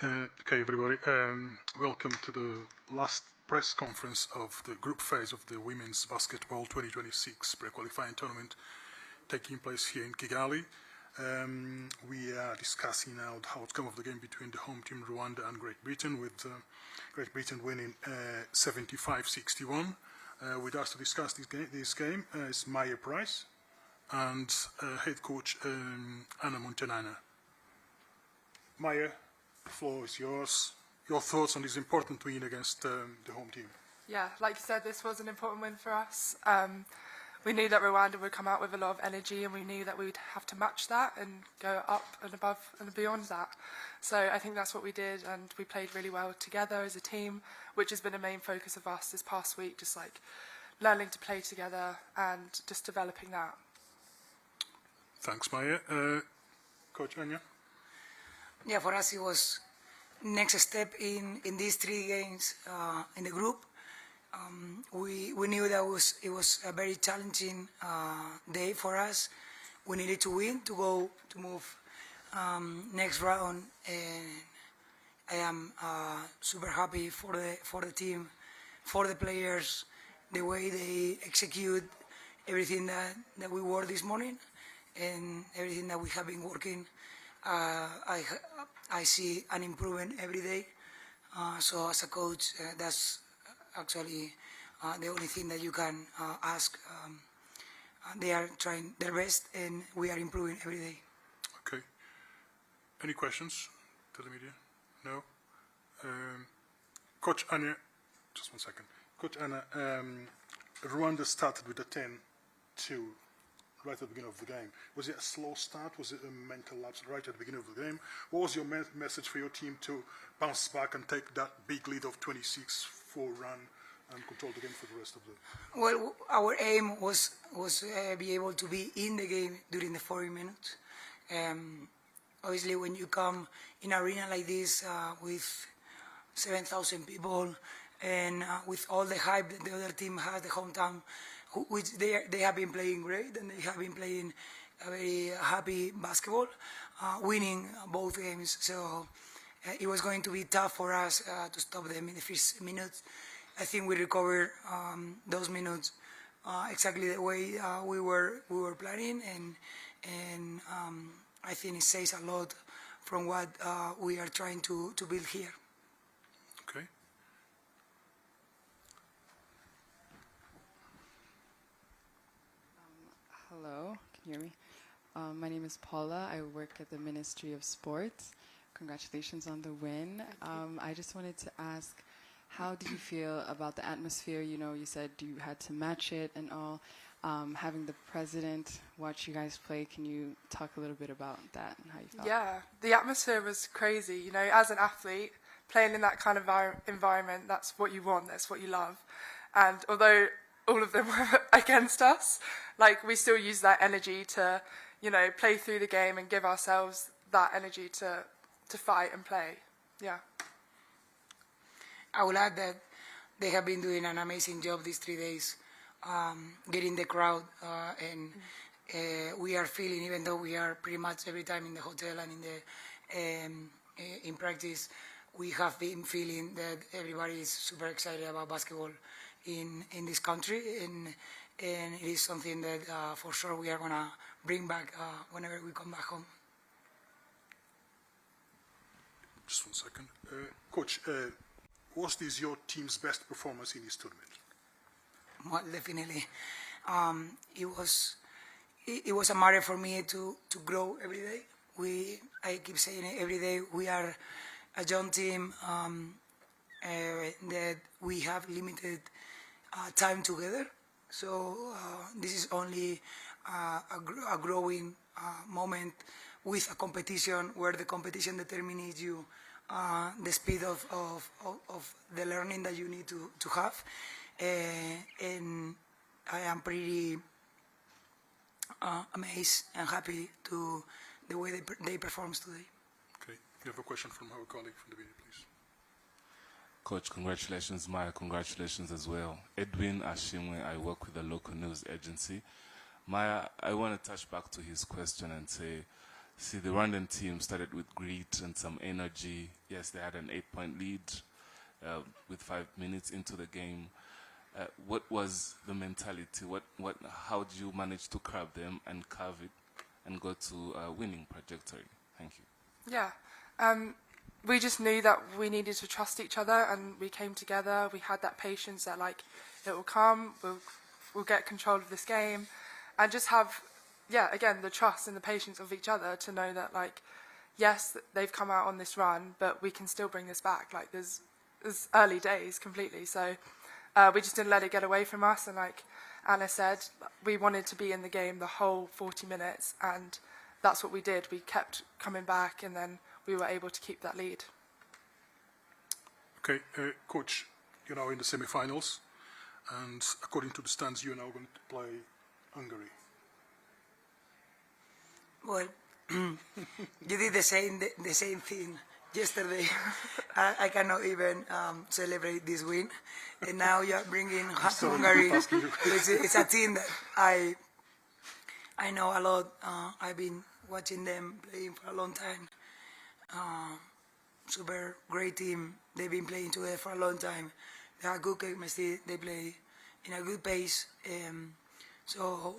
Okay, everybody. Welcome to the last press conference of the group phase of the Women's Basketball 2026 pre-qualifying tournament taking place here in Kigali. We are discussing now the outcome of the game between the home team Rwanda and Great Britain, with Great Britain winning 75-61. With us to discuss this game is Maya Price and head coach Anna Montanana. Maya, the floor is yours. Your thoughts on this important win against the home team? Yeah, like you said, this was an important win for us. We knew that Rwanda would come out with a lot of energy, and we knew that we'd have to match that and go up and above and beyond that. So I think that's what we did, and we played really well together as a team, which has been a main focus of us this past week, just like learning to play together and just developing that. Thanks, Maya. Coach Anya? Yeah, for us it was next step in these 3 games in the group. We knew that it was a very challenging day for us. We needed to win to move next round, and I am super happy for the team, for the players, the way they execute everything that we worked this morning and everything that we have been working. I see an improvement every day. So as a coach, that's actually the only thing that you can ask. They are trying their best, and we are improving every day. Okay. Any questions to the media? No? Coach Anya, just one second. Coach Anna, Rwanda started with a 10-2 right at the beginning of the game. Was it a slow start? Was it a mental lapse right at the beginning of the game? What was your message for your team to bounce back and take that big lead of 26-4 run and control the game for the rest of the... Well, our aim was be able to be in the game during the 40 minutes. Obviously, when you come in an arena like this with 7,000 people and with all the hype that the other team has, the hometown, which they have been playing great, and they have been playing a very happy basketball, winning both games. So it was going to be tough for us to stop them in the first minutes. I think we recovered those minutes exactly the way we were planning, and I think it says a lot from what we are trying to build here. Okay. Hello, can you hear me? My name is Paula. I work at the Ministry of Sports. Congratulations on the win. I just wanted to ask, how did you feel about the atmosphere? You know, you said you had to match it and all. Having the president watch you guys play, can you talk a little bit about that and how you felt? Yeah, the atmosphere was crazy. You know, as an athlete, playing in that kind of environment, that's what you want, that's what you love. And although all of them were against us, like, we still use that energy to, you know, play through the game and give ourselves that energy to fight and play. Yeah. I will add that they have been doing an amazing job these 3 days, getting the crowd, and we are feeling, even though we are pretty much every time in the hotel and in practice, we have been feeling that everybody is super excited about basketball in this country, and it is something that for sure we are going to bring back whenever we come back home. Just one second. Coach, was this your team's best performance in this tournament? Well, definitely. It was a matter for me to grow every day. I keep saying it every day, we are a young team that we have limited time together. So this is only a growing moment with a competition where the competition determines you the speed of the learning that you need to have. And I am pretty amazed and happy to the way they performed today. Okay, you have a question from our colleague from the video, please. Coach, congratulations. Maya, congratulations as well. Edwin Ashimwe, I work with a local news agency. Maya, I want to touch back to his question and say, See, the Rwandan team started with grit and some energy. Yes, they had an 8-point lead with 5 minutes into the game. What was the mentality? How did you manage to curb them and carve it and go to a winning trajectory? Thank you. Yeah. We just knew that we needed to trust each other, and we came together. We had that patience that, like, it will come, we'll get control of this game, and just have, yeah, again, the trust and the patience of each other to know that, like, yes, they've come out on this run, but we can still bring this back. Like, there's early days completely, so we just didn't let it get away from us. And like Anna said, we wanted to be in the game the whole 40 minutes, and that's what we did. We kept coming back, and then we were able to keep that lead. Okay, Coach, you're now in the semi-finals, and according to the stands, you're now going to play Hungary. Well, you did the same thing yesterday. I cannot even celebrate this win, and now you're bringing Hungary. It's a team that I know a lot. I've been watching them playing for a long time. Super great team. They've been playing together for a long time. They have good chemistry. They play in a good pace. So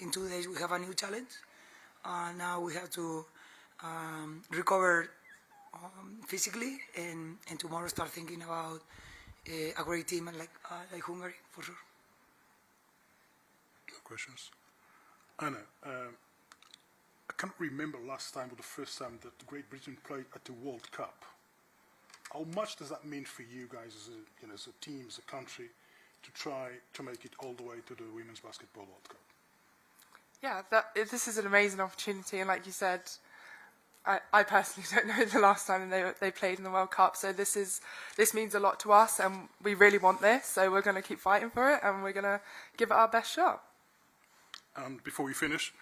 in 2 days we have a new challenge. Now we have to recover physically, and tomorrow start thinking about a great team like Hungary, for sure. No questions. Anna, I can't remember last time or the first time that Great Britain played at the World Cup. How much does that mean for you guys as a team, as a country, to try to make it all the way to the Women's Basketball World Cup? Yeah, this is an amazing opportunity, and like you said, I personally don't know the last time they played in the World Cup, so this means a lot to us, and we really want this, so we're going to keep fighting for it, and we're going to give it our best shot. And before you finish,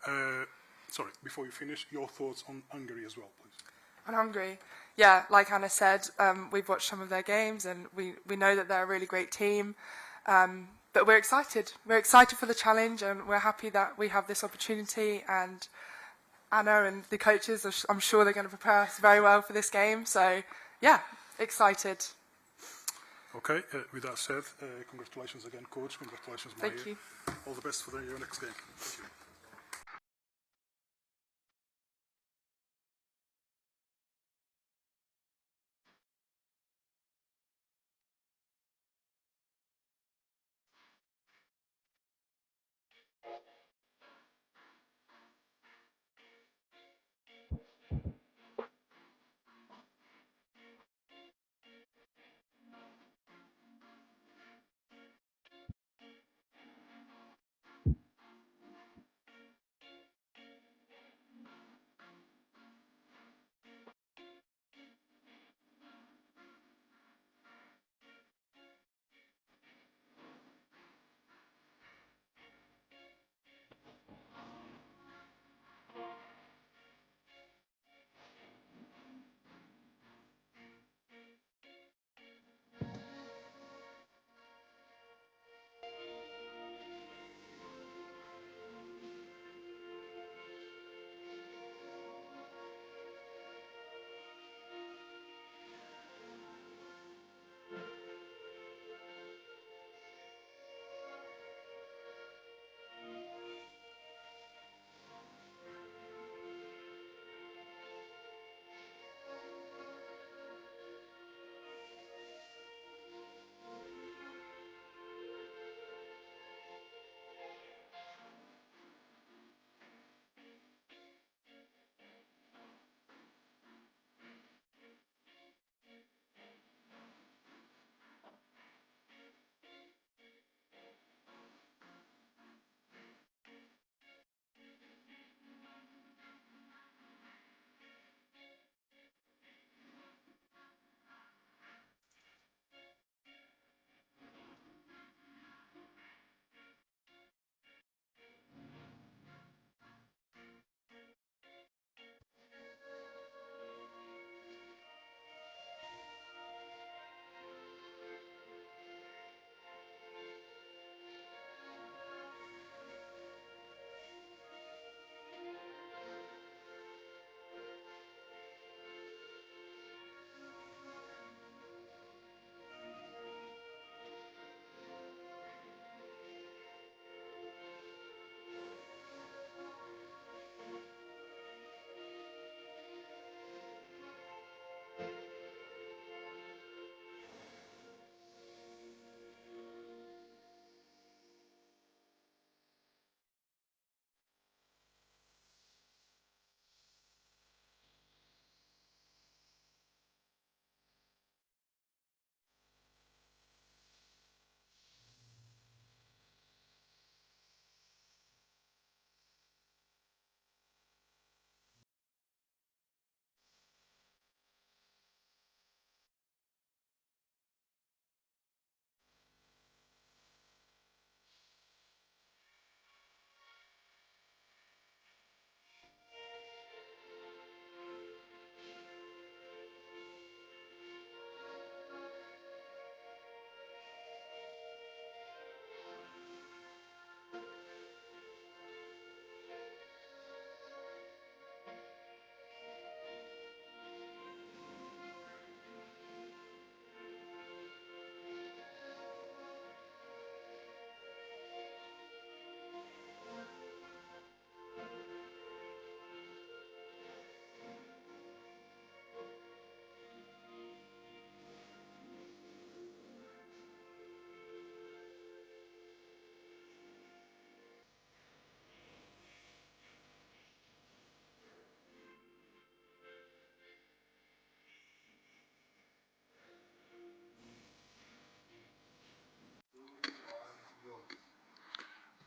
your thoughts on Hungary as well, please. On Hungary, yeah, like Anna said, we've watched some of their games, and we know that they're a really great team. But we're excited. We're excited for the challenge, and we're happy that we have this opportunity. And Anna and the coaches, I'm sure they're going to prepare us very well for this game. So, yeah, excited. Okay, with that said, congratulations again, Coach. Congratulations, Maya. Thank you. All the best for your next game. Thank you.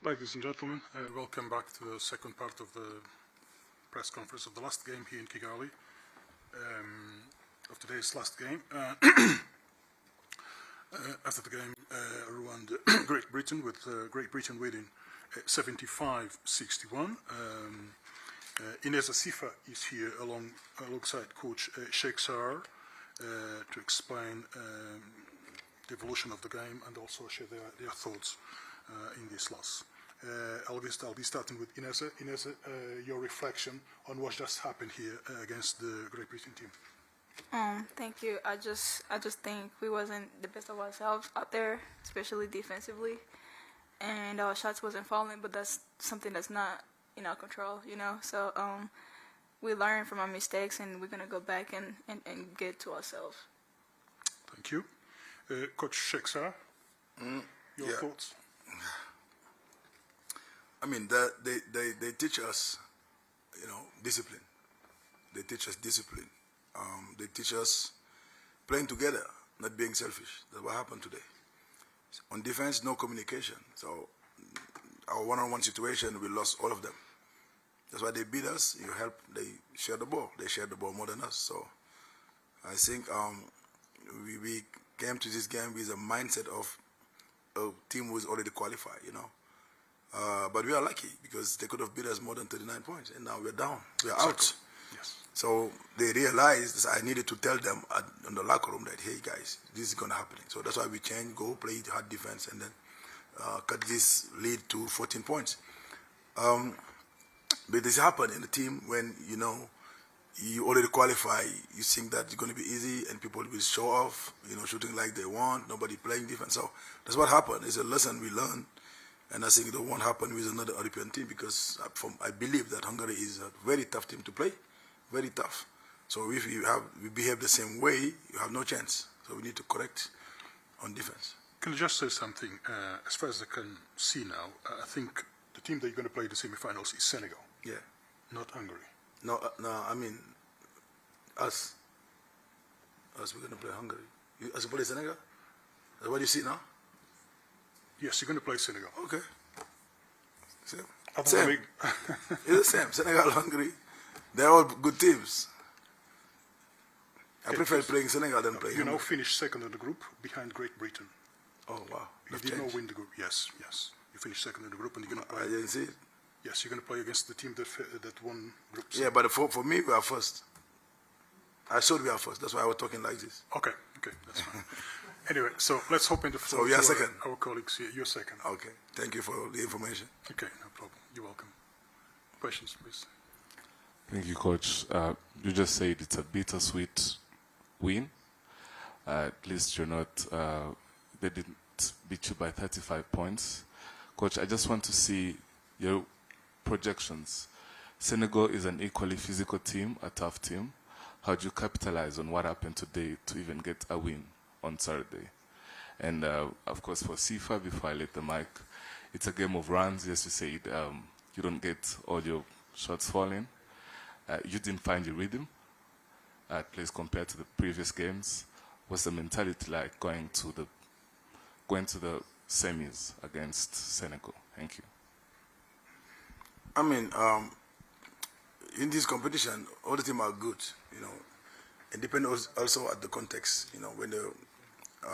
Ladies and gentlemen, welcome back to the second part of the press conference of the last game here in Kigali, of today's last game. After the game, Rwanda, Great Britain, with Great Britain winning 75-61. Inez Asifa is here alongside Coach Sheikh Sar to explain the evolution of the game and also share their thoughts in this loss. I'll be starting with Inez. Inez, your reflection on what just happened here against the Great Britain team. Thank you. I just think we wasn't the best of ourselves out there, especially defensively, and our shots wasn't falling. But that's something that's not in our control, you know. So we learn from our mistakes, and we're gonna go back and get to ourselves. Thank you, Coach Sheikh Sar. Your thoughts? I mean, they teach us, you know, discipline. They teach us discipline. They teach us playing together, not being selfish. That's what happened today. On defense, no communication. So our one-on-one situation, we lost all of them. That's why they beat us. You help. They share the ball. They share the ball more than us. So I think we came to this game with a mindset of a team who was already qualified, you know. But we are lucky because they could have beat us more than 39 points, and now we're down. We're out. Yes. So they realized that I needed to tell them in the locker room that, hey guys, this is going to happen. So that's why we changed, go play hard defense, and then cut this lead to 14 points. But this happened in the team when, you know, you already qualify. You think that it's going to be easy and people will show off, you know, shooting like they want, nobody playing defense. So that's what happened. It's a lesson we learned. And I think it won't happen with another European team because I believe that Hungary is a very tough team to play, very tough. So if we behave the same way, you have no chance. So we need to correct on defense. Can I just say something? As far as I can see now, I think the team that you're going to play in the semi-finals is Senegal. Yeah. Not Hungary. No, I mean, us. Us, we're going to play Hungary. As you play Senegal? That's what you see now? Yes, you're going to play Senegal. Okay. Same. Same. It's the same. Senegal, Hungary, they're all good teams. I prefer playing Senegal than playing Hungary. You now finished second in the group behind Great Britain. Oh, wow. You did not win the group. Yes, yes. You finished second in the group and you're going to play. I didn't see it. Yes, you're going to play against the team that won Group C. Yeah, but for me, we are first. I thought we are first. That's why I was talking like this. Okay, that's fine. Anyway, so let's open the floor So we are to second. Our colleagues here. You're second. Okay. Thank you for the information. Okay, no problem. You're welcome. Questions, please. Thank you, Coach. You just said it's a bittersweet win. At least you're not, they didn't beat you by 35 points. Coach, I just want to see your projections. Senegal is an equally physical team, a tough team. How do you capitalize on what happened today to even get a win on Saturday? And of course for FIFA, before I let the mic, it's a game of runs. Yes, you said you don't get all your shots falling. You didn't find your rhythm, at least compared to the previous games. What's the mentality like going to the semis against Senegal? Thank you. I mean, in this competition, all the teams are good, you know. It depends also at the context, you know. When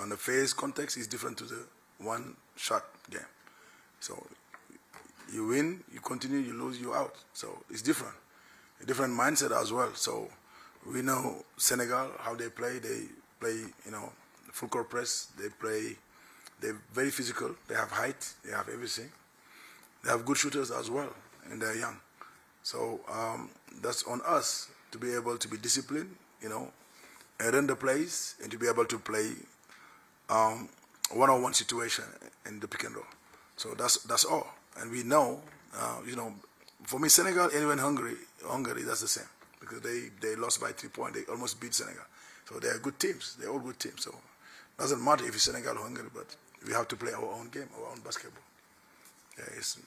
on the phase context is different to the one-shot game. So you win, you continue, you lose, you're out. So it's different. A different mindset as well. So we know Senegal, how they play, you know, full court press, they're very physical, they have height, they have everything. They have good shooters as well, and they're young. So that's on us to be able to be disciplined, you know, and run the plays, and to be able to play one-on-one situation in the pick and roll. So that's all. And we know, you know, for me, Senegal and even Hungary, that's the same, because they lost by 3 points. They almost beat Senegal. So they are good teams. They're all good teams. So it doesn't matter if it's Senegal or Hungary, but we have to play our own game, our own basketball. Yeah, it's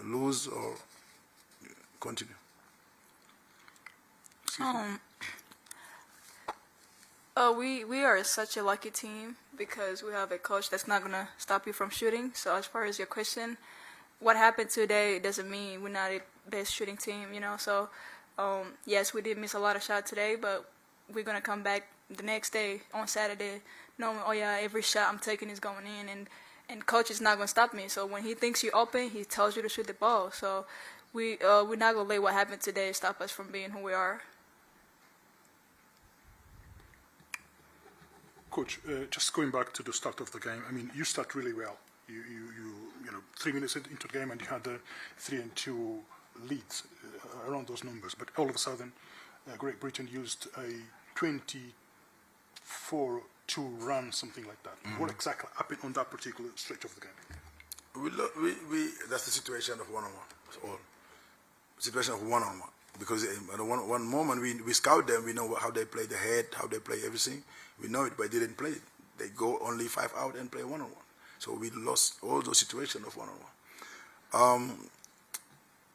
lose or continue. We are such a lucky team because we have a coach that's not gonna stop you from shooting. So as far as your question, what happened today doesn't mean we're not a best shooting team, you know. So, yes, we did miss a lot of shots today, but we're gonna come back the next day on Saturday, knowing, oh yeah, every shot I'm taking is going in, and coach is not gonna stop me. So when he thinks you're open, he tells you to shoot the ball. So we're not gonna let what happened today stop us from being who we are. Coach, just going back to the start of the game, I mean, you start really well. You know, 3 minutes into the game and you had a 3-2 leads around those numbers. But all of a sudden, Great Britain used a 24-2 run, something like that. What exactly happened on that particular stretch of the game? That's the situation of one-on-one. That's all. Situation of one-on-one. Because at one moment we scout them, we know how they play the head, how they play everything. We know it, but they didn't play it. They go only 5 out and play one-on-one. So we lost all those situations of one-on-one.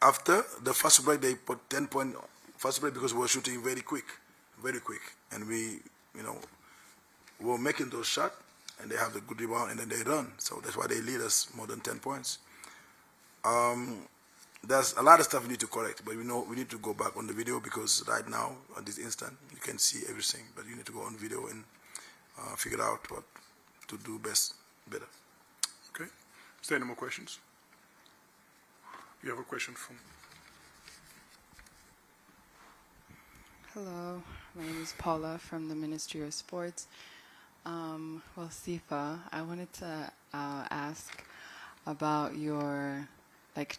After the first break, they put 10 points first break because we were shooting very quick, and we, you know, were making those shots, and they have the good rebound, and then they run. So that's why they lead us more than 10 points. There's a lot of stuff we need to correct, but we know we need to go back on the video because right now, at this instant, you can see everything, but you need to go on video and figure out what to do better. Okay. Is there any more questions? You have a question from... Hello, my name is Paula from the Ministry of Sports. Well, Sifa, I wanted to ask about your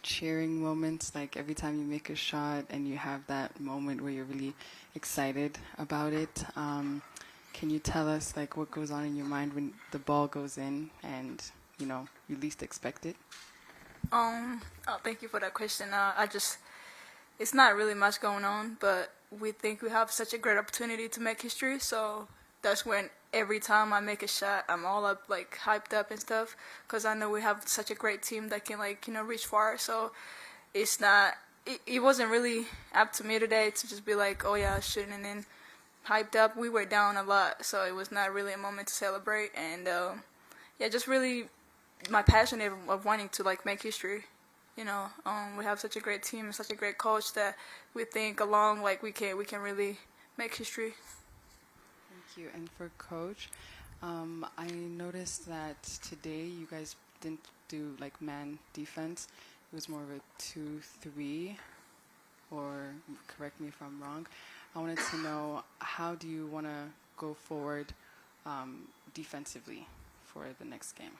cheering moments, like every time you make a shot and you have that moment where you're really excited about it. Can you tell us what goes on in your mind when the ball goes in and you least expect it? Thank you for that question. It's not really much going on, but we think we have such a great opportunity to make history. So that's when every time I make a shot, I'm all up, hyped up and stuff, because I know we have such a great team that can, reach far. So it's not, it wasn't really up to me today to just be like, oh yeah, shooting and then hyped up. We were down a lot, so it was not really a moment to celebrate. And yeah, just really my passion of wanting to make history. We have such a great team and such a great coach that we think along we can really make history. Thank you. And for Coach, I noticed that today you guys didn't do man defense. It was more of a 2-3, or correct me if I'm wrong. I wanted to know, how do you want to go forward defensively for the next game?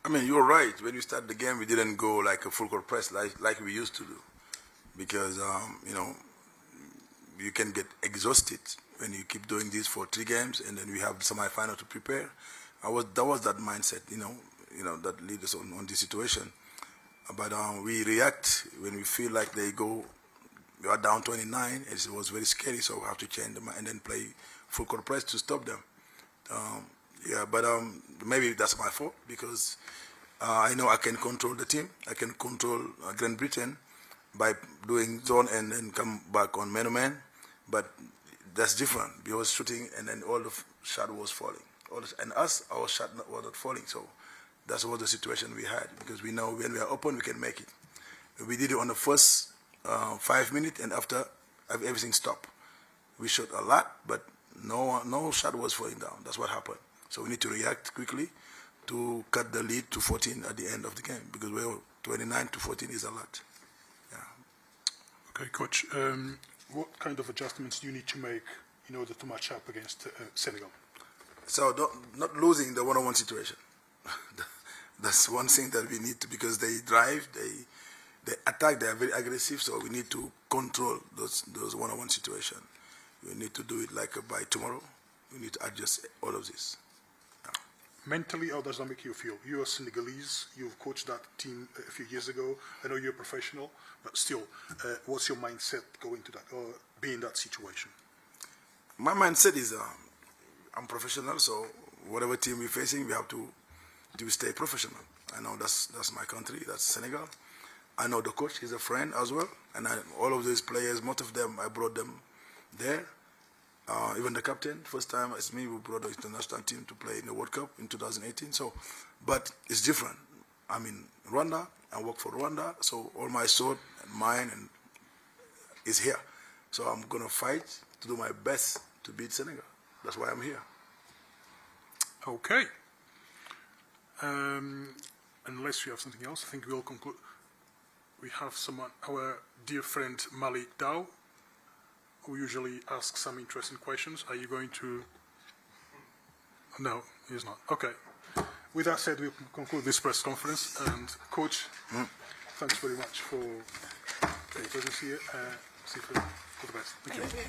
I mean, you're right. When we started the game, we didn't go a full court press like we used to do, because you can get exhausted when you keep doing this for 3 games, and then we have semi-final to prepare. That was that mindset, that leads us on this situation. But we react when we feel like we are down 29. It was very scary, so we have to change them and then play full court press to stop them. Yeah, but maybe that's my fault, because I know I can control the team. I can control Great Britain by doing zone and then come back on man-to-man. But that's different. We was shooting and then all the shot was falling. Our shot was not falling. So that's what the situation we had, because we know when we are open, we can make it. We did it on the first 5 minutes, and after everything stopped. We shot a lot, but no shot was falling down. That's what happened. So we need to react quickly to cut the lead to 14 at the end of the game, because 29 to 14 is a lot. Yeah. Okay, Coach. What kind of adjustments do you need to make in order to match up against Senegal? So not losing the one-on-one situation. That's one thing that we need to, because they drive, they attack, they are very aggressive. So we need to control those one-on-one situations. We need to do it by tomorrow. We need to adjust all of this. Mentally, how does that make you feel? You are Senegalese, you've coached that team a few years ago. I know you're a professional, but still, what's your mindset going to that, or being in that situation? My mindset is I'm professional, so whatever team we're facing, we have to stay professional. I know that's my country, that's Senegal. I know the coach, he's a friend as well, and all of these players, most of them, I brought them there. Even the captain, first time it's me who brought the international team to play in the World Cup in 2018. So, but it's different. I'm in Rwanda. I work for Rwanda, so all my sword and mine and is here. So I'm gonna fight to do my best to beat Senegal. That's why I'm here. Okay. Unless you have something else, I think we'll conclude. We have someone, our dear friend Malik Dow, who usually asks some interesting questions. Are you going to? No, he's not. Okay. With that said, we'll conclude this press conference. And Coach, thanks very much for your presence here. See you for the best. Thank you.